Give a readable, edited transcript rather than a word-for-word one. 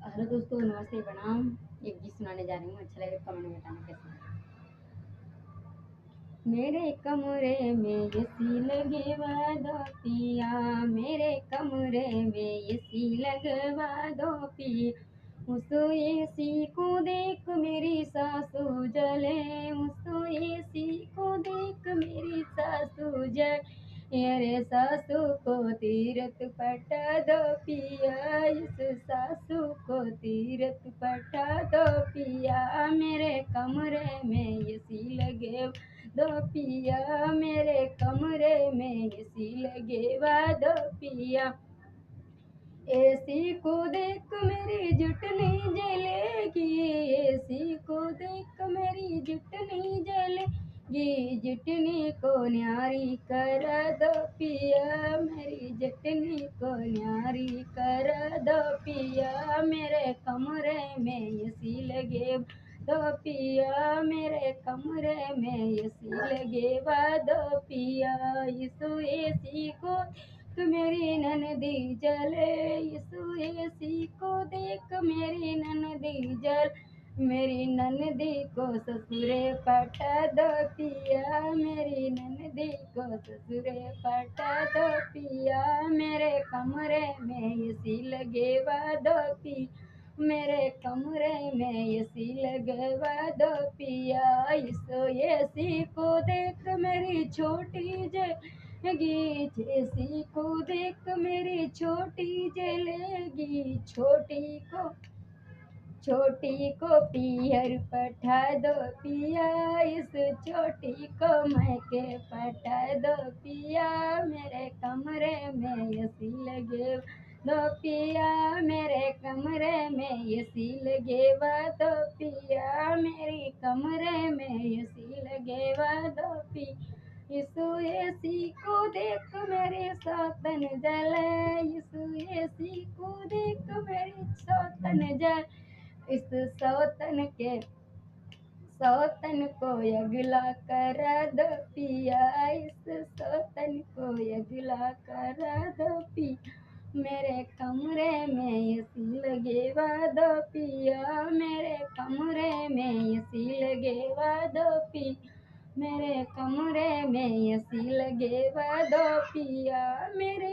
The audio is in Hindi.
हेलो दोस्तों, नमस्ते, प्रणाम। एक गीत सुनाने जा रही हूँ, अच्छा लगे कमेंट में बताना कैसा है। मेरे कमरे में एसी लगवा दो पिया, मेरे कमरे में एसी लगवा दो पिया। उस एसी को देख मेरी सासू जले, उस एसी को देख मेरी सासू जले। अरे सासू को तीरथ पटा दो पिया, इस सासू को तीरथ पटा दो पिया। मेरे कमरे में एसी लगे दो पिया, मेरे कमरे में एसी लगे दो पिया। एसी को देख मेरी जुटनी जलेगी, एसी को देख मेरी जुटनी जलेगी। जुटनी को न्यारी कर दो पिया, मेरी जुटनी को न्यारी कर दो पिया। मेरे कमरे में एसी लगे दो पिया, मेरे कमरे में एसी लगे दो पिया। इस एसी को देख मेरी ननदी जले, इस एसी को देख मेरी ननदी जल। मेरी ननदी को ससुरे पटा दो पिया, मेरी ननदी को ससुरे पटा दो पिया। मेरे कमरे में एसी लगे दो पिया, मेरे कमरे में एसी लगवा दो पिया। इस एसी को देख मेरी छोटी जलेगी, एसी को देख मेरी छोटी जलेगी। छोटी को पियर पठा दो पिया, इस छोटी को मैके पठा दो पिया। मेरे कमरे में एसी लगे दो पिया, मेरे कमरे में एसी लगे दो पिया। मेरी कमरे में एसी लगे दो पिया। इस एसी को देख मेरे सौतन जले, इस एसी को देख मेरी सौतन जले। इस सौतन को अगला करा दो पिया, इस सौतन को अगला करा दो पिया। मेरे कमरे में एसी लगे दो पिया, मेरे कमरे में एसी लगे दो पिया। मेरे कमरे में एसी लगे दो पिया, मेरे